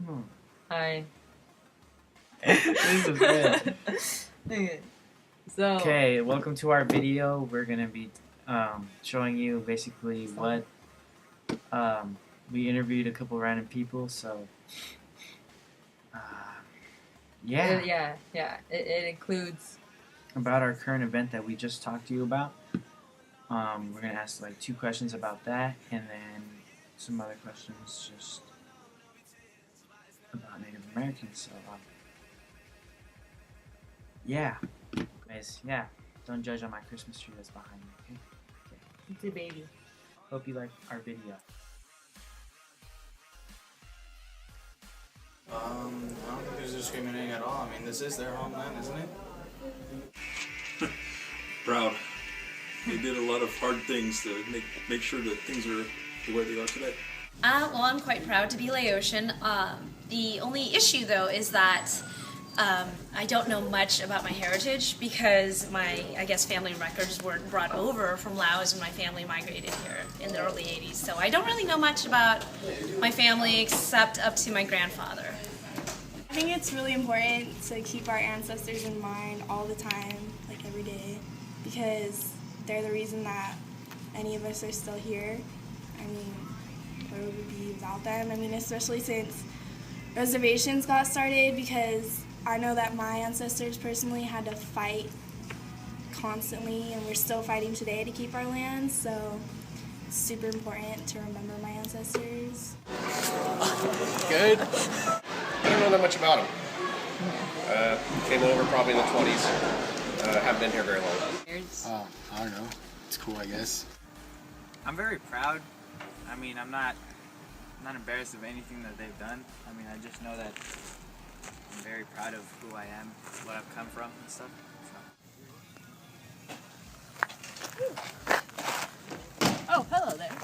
Hmm. Hi. This is good. Okay. So. Okay, welcome to our video. We're gonna be showing you basically what we interviewed a couple random people. So uh, yeah, It includes. about our current event that we just talked to you about. We're gonna ask like 2 questions about that, and then some other questions just about Native Americans. So yeah, guys, yeah. Don't judge on my Christmas tree that's behind me. Okay? It's a baby. Hope you like our video. I don't think there's discriminating at all. I mean, this is their homeland, isn't it? Proud. They did a lot of hard things to make sure that things are the way they are today. Well, I'm quite proud to be Laotian. The only issue, though, is that I don't know much about my heritage because my, I guess, family records weren't brought over from Laos when my family migrated here in the early 80s. So I don't really know much about my family except up to my grandfather. I think it's really important to keep our ancestors in mind all the time, like every day, because they're the reason that any of us are still here. I mean, where would we be without them? I mean, especially since reservations got started, because I know that my ancestors personally had to fight constantly, and we're still fighting today to keep our land, so it's super important to remember my ancestors. Good. I don't know that much about them. Came over probably in the 20s. Haven't been here very long. I don't know. It's cool, I guess. I'm very proud. I mean, I'm not embarrassed of anything that they've done. I mean, I just know that I'm very proud of who I am, what I've come from and stuff. So. Oh, hello there.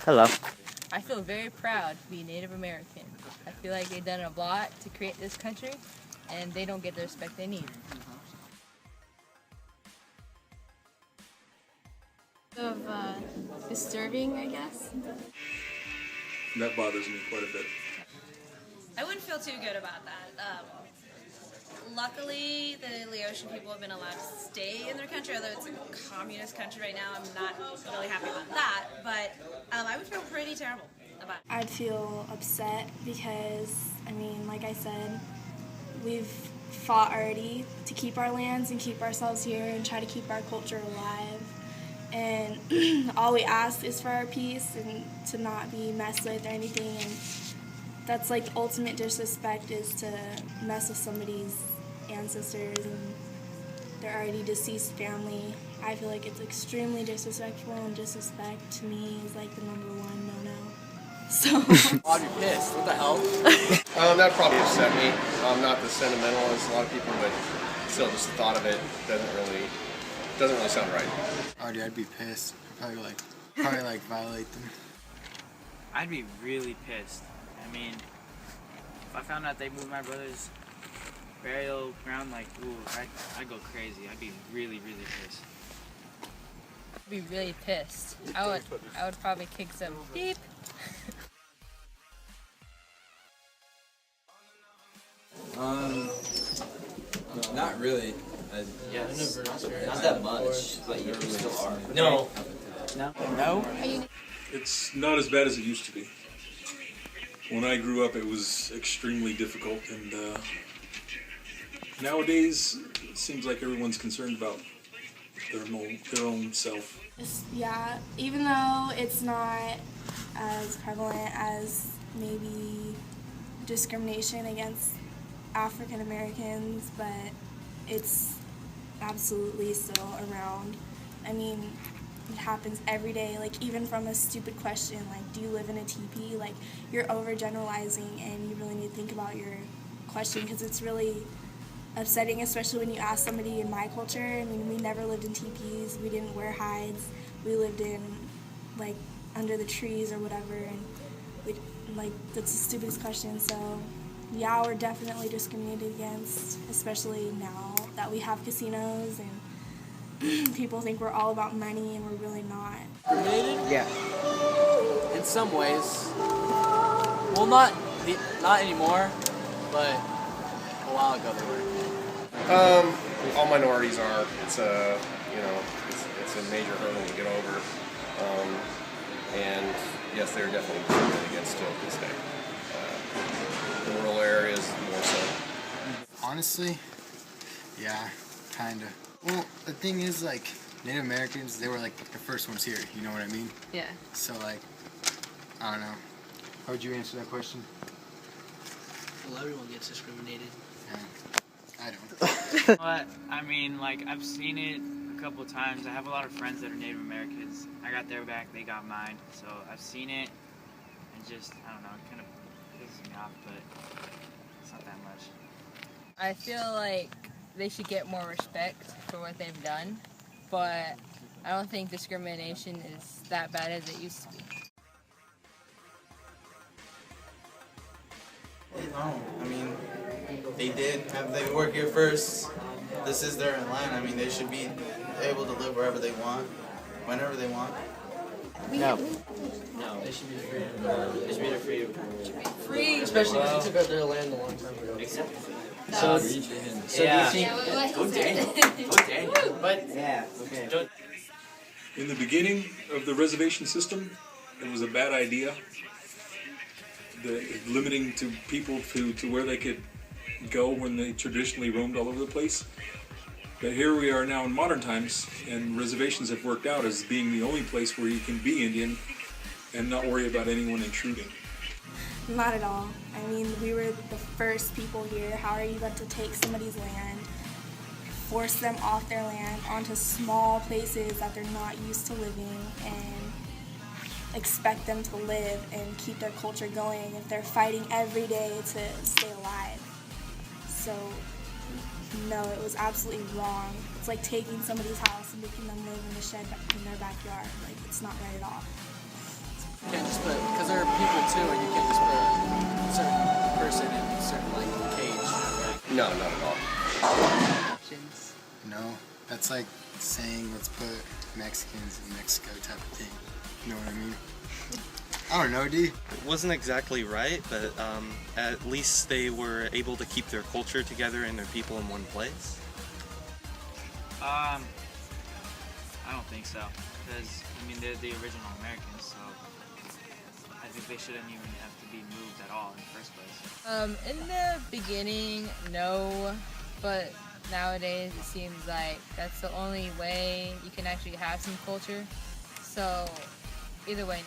Hello. I feel very proud to be Native American. I feel like they've done a lot to create this country, and they don't get the respect they need. Of disturbing, I guess. That bothers me quite a bit. I wouldn't feel too good about that. Luckily, the Laotian people have been allowed to stay in their country, although it's a communist country right now. I'm not really happy about that, but I would feel pretty terrible about it. I'd feel upset because, I mean, like I said, we've fought already to keep our lands and keep ourselves here and try to keep our culture alive. And all we ask is for our peace and to not be messed with or anything. And that's like ultimate disrespect, is to mess with somebody's ancestors and their already deceased family. I feel like it's extremely disrespectful, and disrespect to me is like the #1 no-no. So I'd be pissed. What the hell? That'd probably upset me. I'm not as sentimental as a lot of people, but still, just the thought of it doesn't really sound right. Oh, dude, I'd be pissed. I'd probably like violate them. I'd be really pissed. I mean, if I found out they moved my brother's burial ground, like, ooh, I'd go crazy. I'd be really, really pissed. I'd be really pissed. I would probably kick some beep. Not really. Yes. Not that much, but you still are. No. It's not as bad as it used to be. When I grew up, it was extremely difficult, and nowadays, it seems like everyone's concerned about their own self. yeah, even though it's not as prevalent as maybe discrimination against African Americans, but it's absolutely still around. I mean, it happens every day, like even from a stupid question like, do you live in a teepee? Like, you're overgeneralizing, and you really need to think about your question, because it's really upsetting, especially when you ask somebody in my culture. I mean, we never lived in teepees, we didn't wear hides, we lived in like under the trees or whatever, and we, like, that's the stupidest question. So yeah, we're definitely discriminated against, especially now that we have casinos and people think we're all about money, and we're really not. Discriminated? Yeah. In some ways. Well, not Not anymore, but a while ago they were. All minorities are. It's a, it's a major hurdle to get over. And yes, they're definitely discriminated against still to this day. The rural areas more so. Honestly, yeah, kinda. Well, the thing is, like, Native Americans, they were like the first ones here, you know what I mean? Yeah. So, like, I don't know. How would you answer that question? Well, everyone gets discriminated. Yeah, I don't. But, I mean, like, I've seen it a couple times. I have a lot of friends that are Native Americans. I got their back, they got mine. So I've seen it, and just, I don't know, it kind of pisses me off, but it's not that much. I feel like they should get more respect for what they've done, but I don't think discrimination is that bad as it used to be. No, I mean, they work here first. This is their land. I mean, they should be able to live wherever they want, whenever they want. No. No, they should be free. They should be free. Free, Especially because they took out their land a long time ago. So do you think? Go Daniel. Go Daniel. But, yeah, okay. In the beginning of the reservation system, it was a bad idea. Limiting to people to where they could go when they traditionally roamed all over the place. But here we are now in modern times, and reservations have worked out as being the only place where you can be Indian and not worry about anyone intruding. Not at all. I mean, we were the first people here. How are you about to take somebody's land, force them off their land onto small places that they're not used to living, and expect them to live and keep their culture going if they're fighting every day to stay alive? So, no, it was absolutely wrong. It's like taking somebody's house and making them live in the shed in their backyard. Like, it's not right at all. You can't just put, because there are people too, and you can't just put a certain person in a certain, like, cage. No, not at all. No, that's like saying let's put Mexicans in Mexico type of thing. You know what I mean? I don't know, D. It wasn't exactly right, but at least they were able to keep their culture together and their people in one place. I don't think so, because, I mean, they're the original Americans, so I think they shouldn't even have to be moved at all in the first place. In the beginning, no, but nowadays it seems like that's the only way you can actually have some culture. So, either way.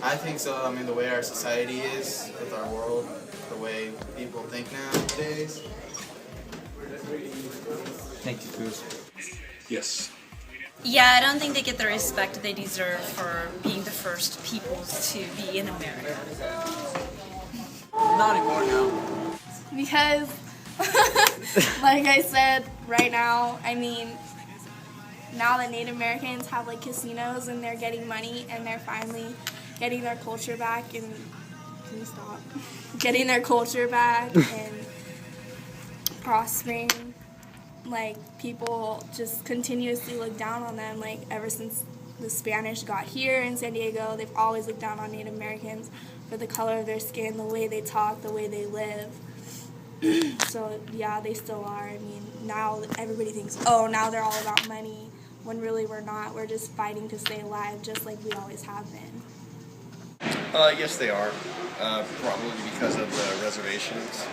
I think so. I mean, the way our society is with our world, the way people think nowadays. Thank you, Cruz. Yes. Yeah, I don't think they get the respect they deserve for being the first peoples to be in America. Not anymore, no. Because, like I said, right now, I mean, now that Native Americans have like casinos and they're getting money and they're finally getting their culture back and, can you stop? Getting their culture back and prospering, like, people just continuously look down on them. Like, ever since the Spanish got here in San Diego, they've always looked down on Native Americans for the color of their skin, the way they talk, the way they live. So, yeah, they still are. I mean, now everybody thinks, oh, now they're all about money, when really we're not. We're just fighting to stay alive, just like we always have been. Yes, they are. Probably because of the reservations.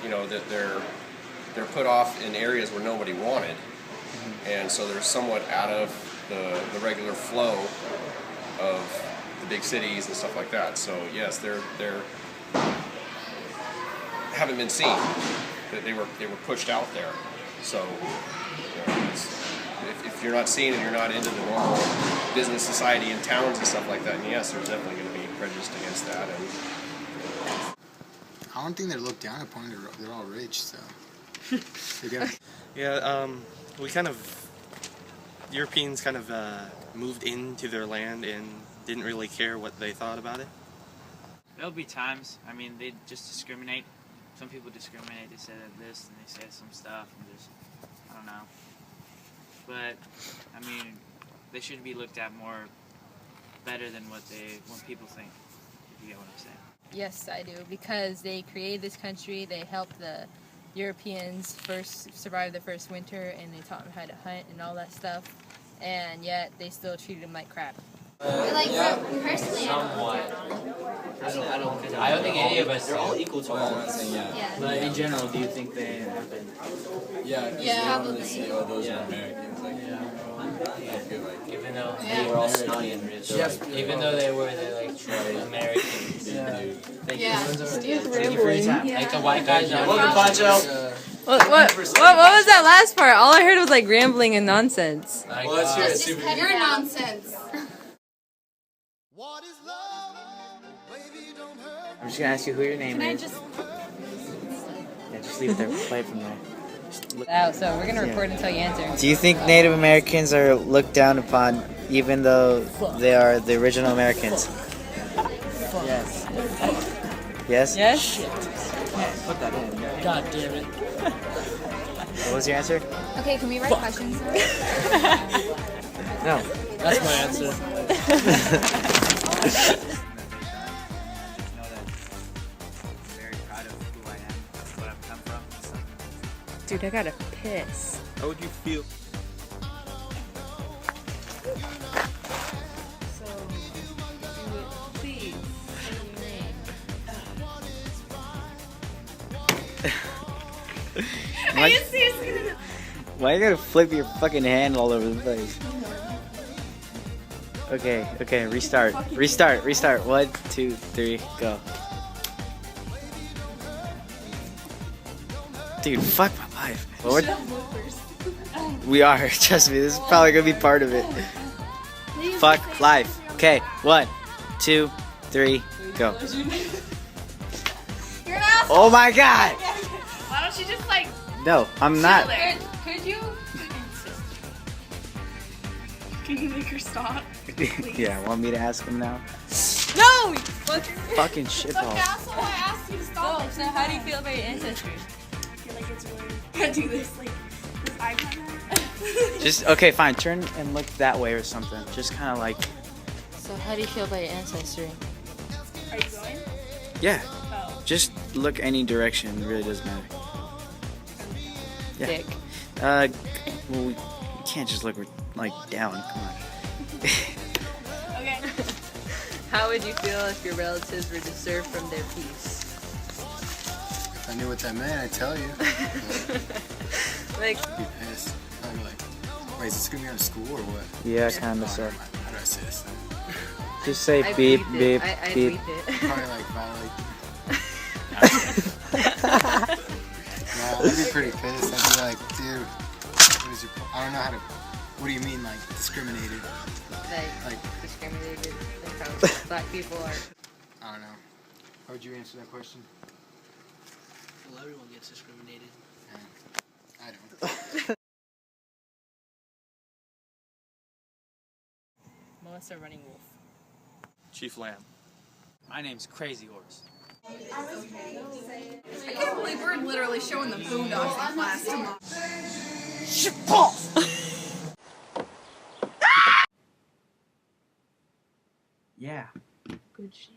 You know, that they're put off in areas where nobody wanted, and so they're somewhat out of the regular flow of the big cities and stuff like that. So yes, they're haven't been seen. That they were pushed out there. So you know, if you're not seen and you're not into the normal business society in towns and stuff like that, and yes, there's definitely going to be prejudice against that. And I don't think they're looked down upon. They're all rich, so. Yeah, we kind of, Europeans kind of moved into their land and didn't really care what they thought about it. There'll be times, I mean, they just discriminate. Some people discriminate, they say this and they say some stuff and just, I don't know. But, I mean, they should be looked at more better than what people think. If you get what I'm saying. Yes, I do, because they created this country, they helped the Europeans first survive the first winter, and they taught them how to hunt and all that stuff, and yet they still treated them like crap. Personally, I don't think any of us. They're all equal to all of us. Yeah. But in general, do you think they have been? Yeah, because Yeah, they probably. only say, oh, those are Americans. Like, Even though Yeah. they were all snotty and rich. Even though they were true Americans. Yeah. Thank you for your time. Like the white guys are. Welcome, Pancho. What was that last part? All I heard was like rambling and nonsense. Like, well, let's hear it. Just See if we cut can. your nonsense. I'm just gonna ask you who your name Can I is. just? Yeah, just leave it there. Play it from there. Out, so we're gonna record until you answer. Do you think Native Americans are looked down upon even though they are the original Americans? Yes. Yes? Yes? Put that in. God damn it. What was your answer? Okay, can we write questions? No. That's my answer. Very proud of who I am, what I've come from. and stuff. Dude, I gotta piss. How would you feel? Are you seriously? Why you gotta flip your fucking hand all over the place? Okay, restart. Restart. 1, 2, 3, go. Dude, fuck my life. Well, we are, trust me, this is probably gonna be part of it. Fuck life. Okay, 1, 2, 3, go. You're an asshole. Oh my god! Why don't you just like No, I'm not. Could you? Can you make her stop? Yeah, want me to ask him now? No! Fucking shitball. Asshole, I asked you to stop. So how do you feel about your ancestry? I feel like it's weird. Do this like with eye contact. Just, okay, fine, turn and look that way or something. Just kind of like, So how do you feel about your ancestry? Are you going? yeah. Oh. Just look any direction, it really doesn't matter. Yeah. Dick. Well, we can't just look like down, come on. Okay. How would you feel if your relatives were disturbed from their peace? If I knew what that meant, I'd tell you. Like, I'd be pissed. I'd be like, wait, is this gonna be on school or what? Yeah, kind of Oh, so. never mind. How do I say this then? Just say I beep, bleeped beep, it. I beep. bleeped it. Probably like violate. No, I'd be pretty pissed. I'd be like, dude, what is your? I don't know how to. What do you mean, like discriminated? Like discriminated, like how black people are. I don't know. How would you answer that question? Well, everyone gets discriminated. I don't. Melissa Running Wolf. Chief Lamb. My name's Crazy Horse. I can't believe we're literally showing the Boondocks in class tomorrow. Yeah. Good shit.